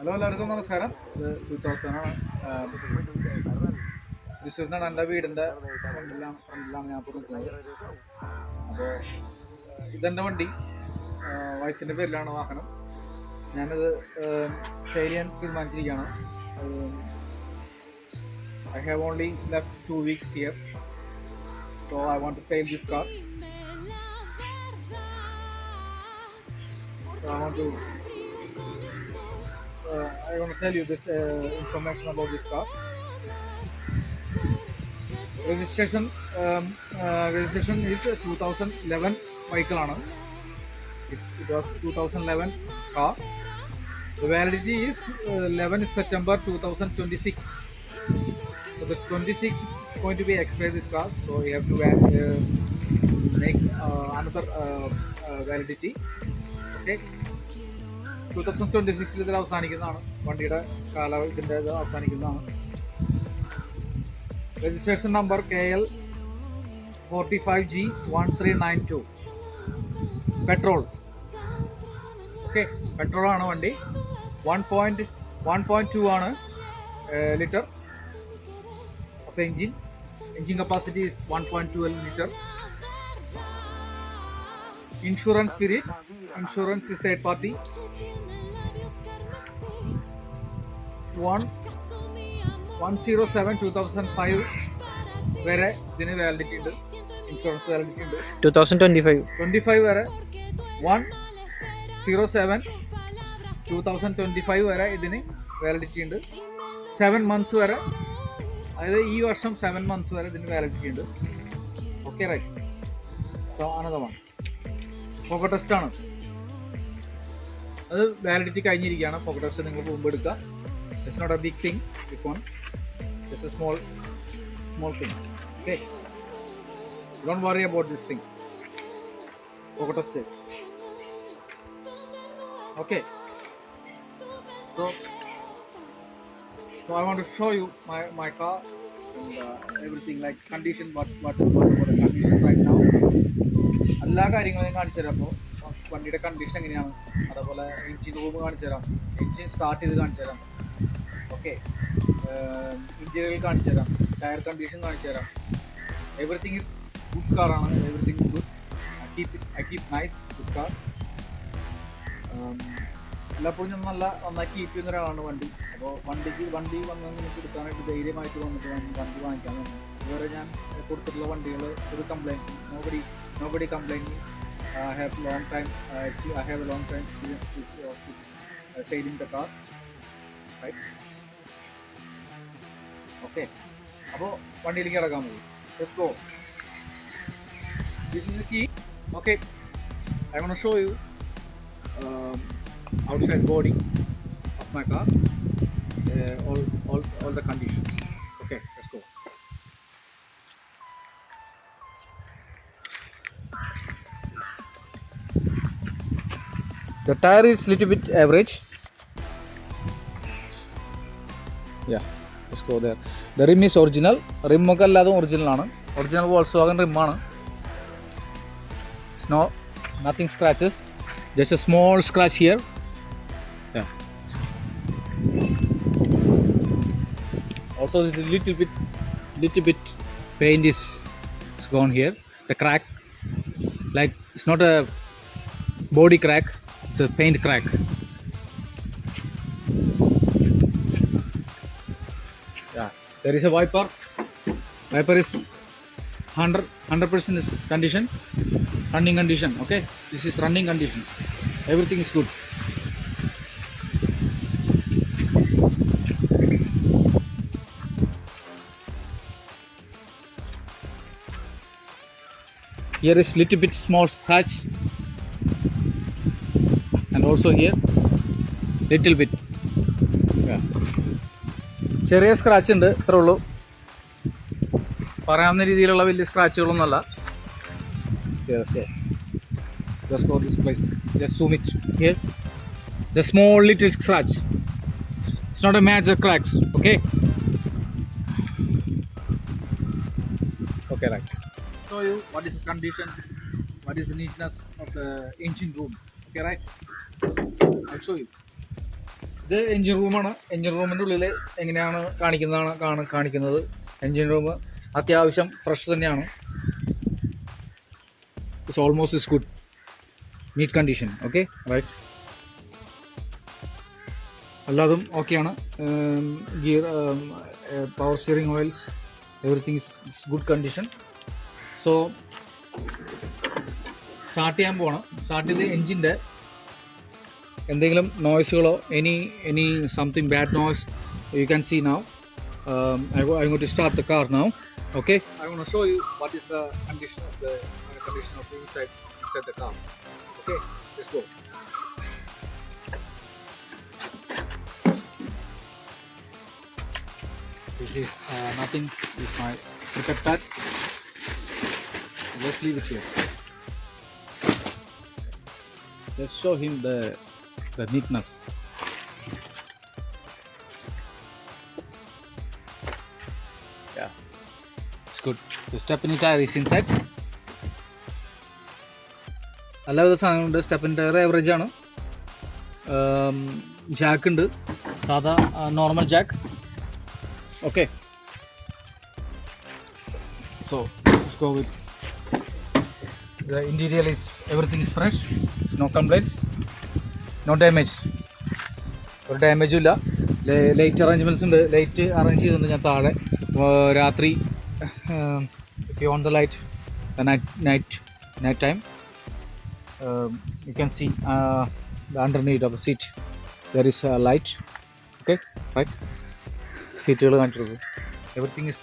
Hello എല്ലാവർക്കും നമസ്കാരം. ഇത് സുൽത്താസാണ്. തൃശ്ശൂരിനാണ് എൻ്റെ വീടിൻ്റെ ഫ്രണ്ടിലാണ് ഞാൻ ഇപ്പോൾ നിൽക്കുന്നത്. അപ്പോൾ ഇതെൻ്റെ വണ്ടി, വൈഫിൻ്റെ പേരിലാണ് വാഹനം. ഞാനത് സെയിൽ ചെയ്യാൻ തീരുമാനിച്ചിരിക്കുകയാണ്. I have only left 2 weeks here, so I want to sell this car. So I want to tell you this information about this car. Registration is 2011 vehicle ആണ്. It was 2011 car. The validity is 11 September 2026. So the 26 is going to be expired this car. So you have to make another validity. Okay. 2026 ഇതിൽ അവസാനിക്കുന്നതാണ് വണ്ടിയുടെ ഇതിൻ്റെ ഇത് അവസാനിക്കുന്നതാണ്. Registration number KL 45G1392. Petrol. Okay, പെട്രോളാണ് വണ്ടി. 1.2 ആണ് litre of engine. Engine capacity is 1.12 liter. Insurance period. Insurance is third party. 1/07/2005 വരെ ഇതിന് വാലിഡിറ്റി ഉണ്ട്. ഇൻഷുറൻസ് വാലിഡിറ്റി ഉണ്ട്. 2025 വരെ 1/07/2025 വരെ ഇതിന് വാലിഡിറ്റി ഉണ്ട്. 7 months വരെ, അതായത് ഈ വർഷം 7 months വരെ ഇതിന് വാലിഡിറ്റി ഉണ്ട്. Okay, right. സോ അനന്തമാണ് പോക്കറ്റ് ടെസ്റ്റാണ്. അത് വാലിഡിറ്റി കഴിഞ്ഞിരിക്കുകയാണ്. പോക്കറ്റ് ടെസ്റ്റ് നിങ്ങൾ മുമ്പ് എടുക്കുക. It's not a big thing, this one just a small thing. Okay, don't worry about this thing. Pocket test. Okay, so I want to show you my car and everything, like condition, what the condition right now. എല്ലാ കാര്യങ്ങളും ഞാൻ കാണിച്ചു തരാം. അപ്പോൾ വണ്ടിയുടെ condition എങ്ങനെയാണ്, അതേപോലെ engine room കാണിച്ചു തരാം, എൻജിൻ സ്റ്റാർട്ട് ചെയ്ത് കാണിച്ചു തരാം. ഓക്കെ, ഇൻറ്റീരിയർ കാണിച്ചു തരാം, ടയർ കണ്ടീഷൻ കാണിച്ചു തരാം. എവറിത്തിങ് ഈസ് ഗുഡ് കാറാണ്. Everything is good. I keep nice this car. എല്ലാപ്പോഴും ഞാൻ നന്നായി കീപ്പ് ചെയ്യുന്ന ഒരാളാണ് വണ്ടി. അപ്പോൾ വണ്ടി വന്ന് നിങ്ങൾക്ക് എടുക്കാനായിട്ട് ധൈര്യമായിട്ട് വന്നിട്ട് വണ്ടി വാങ്ങിക്കാൻ തന്നെ. ഇതുവരെ ഞാൻ കൊടുത്തിട്ടുള്ള വണ്ടികൾ ഒരു complaint, nobody complained me. I have a long time experience with selling the car, right? Okay, അപ്പോൾ വണ്ടിയിലേക്ക് ഇറക്കാൻ മതി. Let's go. This is the key. Okay, I want to show you outside body of my car, all the conditions. Okay, let's go. The tire is little bit average. Yeah, let's go there. The rim is original. Rim ഒക്കെ എല്ലാതും original ആണ്. Original Volkswagen rim ആണ്. Nothing scratches. Just a small scratch here. Yeah. Also this little bit paint is gone here. The crack, like it's not a body crack, it's a paint crack. Yeah, there is a wiper. Wiper is 100% is condition, running condition. Okay, this is running condition. Everything is good. Here is little bit small scratch, and also here little bit. Yeah. ചെറിയ scratch ഉണ്ട്, ഇത്രേ ഉള്ളൂ. പറയാവുന്ന രീതിയിലുള്ള വലിയ സ്ക്രാച്ചുകളൊന്നുമല്ല. Just go this place. Just zoom it here. The small little scratch. It's not a major cracks. Okay. Okay, right. Show you what is the condition, what is the neatness of the engine room. Okay, right. I'll show you. ഇത് engine റൂമാണ്. Engine റൂമിൻ്റെ ഉള്ളിൽ എങ്ങനെയാണ് കാണിക്കുന്നത്. Engine room അത്യാവശ്യം fresh തന്നെയാണ്. It's almost is good, neat condition. Okay right, എല്ലാതും ഓക്കെയാണ്. Gear, power steering oils, everything is good condition. So start ചെയ്യാൻ പോകണം. സ്റ്റാർട്ട് ചെയ്ത് എൻജിൻ്റെ എന്തെങ്കിലും നോയ്സുകളോ any something bad noise you can see now. I'm going to start the car now. Okay, I want to show you what is the condition of the inside the car. Okay, let's go. This is nothing. This is my cricket pad. Let's leave it here. Let's show him the neatness. Yeah, it's good. The stepney tire is inside. എല്ലാവിധ സാധനങ്ങളുണ്ട്. സ്റ്റെപ്പിൻ്റെ tyre average ആണ്. Jack ഉണ്ട്, സാധാ normal Jack. Okay, so let's go with the interior. Is everything is fresh, no complaints, no damage. ഒരു ഡാമേജും ഇല്ല. Light arrangements ഉണ്ട്. Light arrange ചെയ്തിട്ടുണ്ട് ഞാൻ താഴെ. രാത്രി if you want the light, the night time, you can see the underneath of the seat there is a light. Okay, right, സീറ്റുകൾ കാണിച്ചിട്ടുണ്ട്. Everything is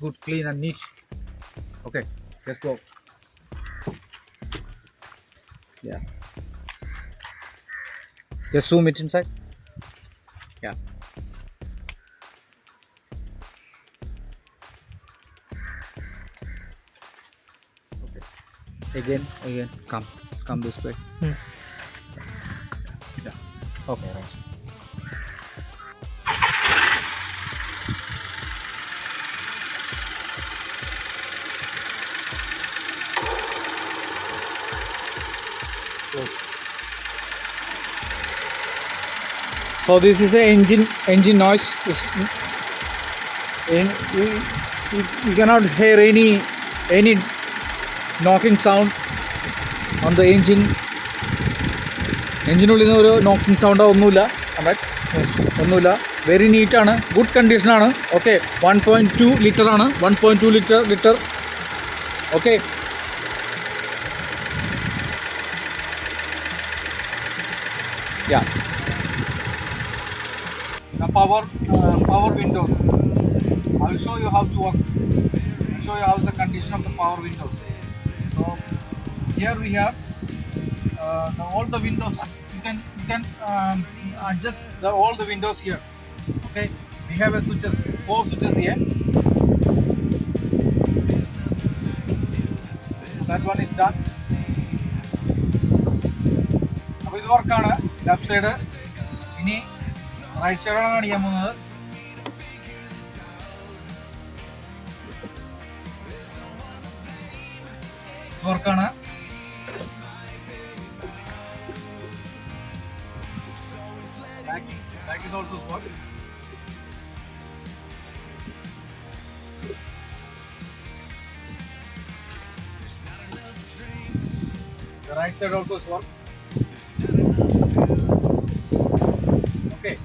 good, clean and neat. Okay, let's go. Yeah, just zoom it inside. Yeah, okay, again come this way. Yeah, okay, right. So this is the engine noise. You cannot hear any knocking sound on the engine. എൻജിനുള്ളിൽ നിന്ന് ഒരു knocking സൗണ്ടോ ഒന്നുമില്ല. ഒന്നുമില്ല. Very നീറ്റാണ്, good കണ്ടീഷനാണ്. Okay, 1.2 ലിറ്ററാണ്. 1.2 litre. Okay, yeah. The power windows. I will show you how to work. I'll show you how the condition of the power windows. So here we have all the windows. You can adjust all the windows here. Okay, we have a 4 switches here. That one is done. അപ്പോൾ ഇത് വർക്കാണ്. Left side. ഇനി right സൈഡാണ് കാണിക്കാൻ പോകുന്നത്. വർക്കാണ്. Back is also work. The right side also is work. Okay.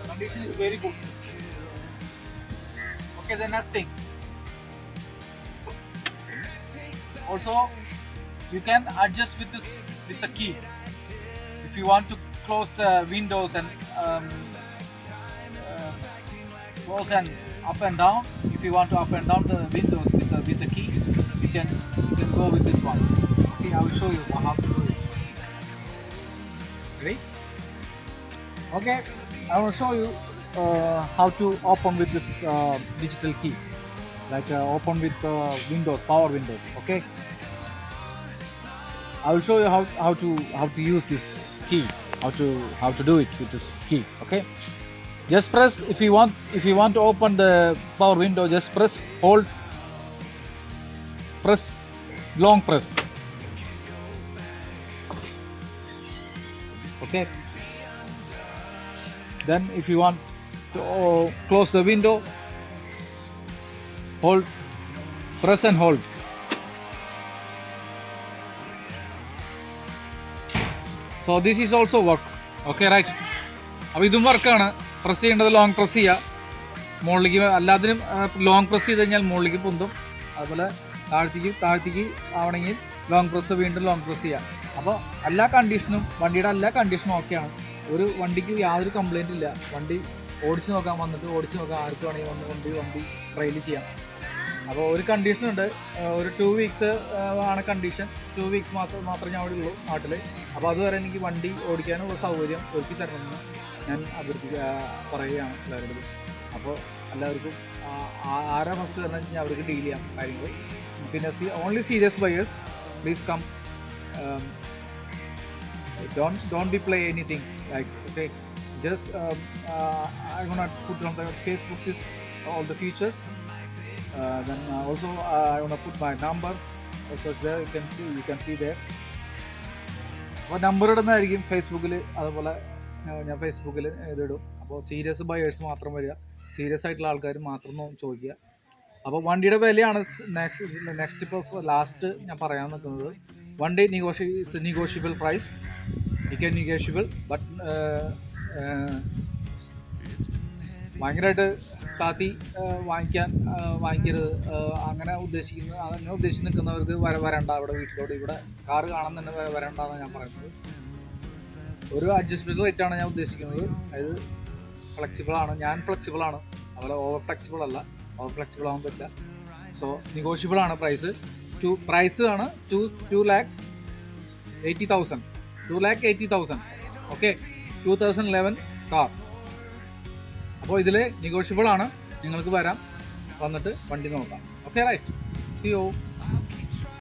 Condition is very good. Okay, the next thing. Also, you can adjust with the key. If you want to close the windows and close and up and down. If you want to up and down the windows with the key, you can go with this one. Okay, I will show you how to do it. Ready? Okay, I will show you how to open with this digital key, like open with windows, power windows. Okay, I will show you how to use this key, how to do it with this key. Okay, just press. If you want to open the power window, just press, hold, press, long press. Okay, Then if you want to close the window, hold, press and hold. So this is also work. Okay, right? അപ്പോൾ ഇതും വർക്കാണ്. Press ചെയ്യേണ്ടത് long press ചെയ്യുക, മുകളിലേക്ക്. എല്ലാത്തിനും long press ചെയ്ത് കഴിഞ്ഞാൽ മുകളിലേക്ക് പൊന്തും. അതുപോലെ താഴ്ത്തിക്ക് ആവണമെങ്കിൽ ലോങ് പ്രസ്, വീണ്ടും ലോങ് പ്രസ് ചെയ്യുക. അപ്പോൾ എല്ലാ കണ്ടീഷനും, വണ്ടിയുടെ എല്ലാ കണ്ടീഷനും ഓക്കെയാണ്. ഒരു വണ്ടിക്ക് യാതൊരു കംപ്ലൈൻറ്റ് ഇല്ല. വണ്ടി ഓടിച്ച് നോക്കാം, വന്നിട്ട് ഓടിച്ച് നോക്കാം, ആർക്ക് വേണമെങ്കിൽ വണ്ടി ട്രയൽ ചെയ്യാം. അപ്പോൾ ഒരു കണ്ടീഷനുണ്ട്, ഒരു 2 വീക്സ് ആണ് കണ്ടീഷൻ. 2 വീക്സ് മാത്രമേ ഞാൻ അവിടെ ഉള്ളൂ നാട്ടിൽ. അപ്പോൾ അതുവരെ എനിക്ക് വണ്ടി ഓടിക്കാനുള്ള സൗകര്യം ഒരുക്കി തരണമെന്ന് ഞാൻ പറയുകയാണ് എല്ലാവരോടും. അപ്പോൾ എല്ലാവർക്കും ആരാ ഫസ്റ്റ് തരണം വെച്ച് കഴിഞ്ഞാൽ അവർക്ക് ഡീൽ ചെയ്യാം കാര്യങ്ങൾ. പിന്നെ only serious buyers please come. Don't be play anything like, okay, just I'm gonna put on the Facebook this all the features. Then also I wanna put my number also there. You can see there. അപ്പോൾ number ഇടുന്നതായിരിക്കും ഫേസ്ബുക്കിൽ. അതുപോലെ ഞാൻ ഫേസ്ബുക്കിൽ ഇതിടും. അപ്പോൾ serious buyers മാത്രം വരിക, serious ആയിട്ടുള്ള ആൾക്കാർ മാത്രം ചോദിക്കുക. അപ്പോൾ വണ്ടിയുടെ വിലയാണ് നെക്സ്റ്റ് ഇപ്പോൾ ലാസ്റ്റ് ഞാൻ പറയാൻ നിൽക്കുന്നത്. വണ്ടി നെഗോഷ്യബിൾ പ്രൈസ്, നെഗോഷ്യബിൾ, ബട്ട് ഭയങ്കരമായിട്ട് താത്തി വാങ്ങിക്കരുത്. അങ്ങനെ ഉദ്ദേശിച്ച് നിൽക്കുന്നവർക്ക് വരണ്ട, ഇവിടെ വീട്ടിലോട്ട് ഇവിടെ കാറ് കാണാൻ തന്നെ വരണ്ടെന്നാണ് ഞാൻ പറയുന്നത്. ഒരു അഡ്ജസ്റ്റ്മെൻറ്റ് റേറ്റാണ് ഞാൻ ഉദ്ദേശിക്കുന്നത്. അതായത് ഫ്ലെക്സിബിളാണ്, ഞാൻ ഫ്ലെക്സിബിളാണ്, അതുപോലെ ഓവർ ഫ്ലെക്സിബിൾ അല്ല. ഓവർ ഫ്ലെക്സിബിൾ ആകാൻ പറ്റില്ല. സോ നെഗോഷ്യബിളാണ് പ്രൈസ്. പ്രൈസ് ആണ് 2,80,000. 2,80,000. Okay, 2011 car. അപ്പോൾ ഇതിൽ നെഗോഷ്യബിൾ ആണ്. നിങ്ങൾക്ക് വരാം, വന്നിട്ട് വണ്ടി നോക്കാം. Okay, right. See U.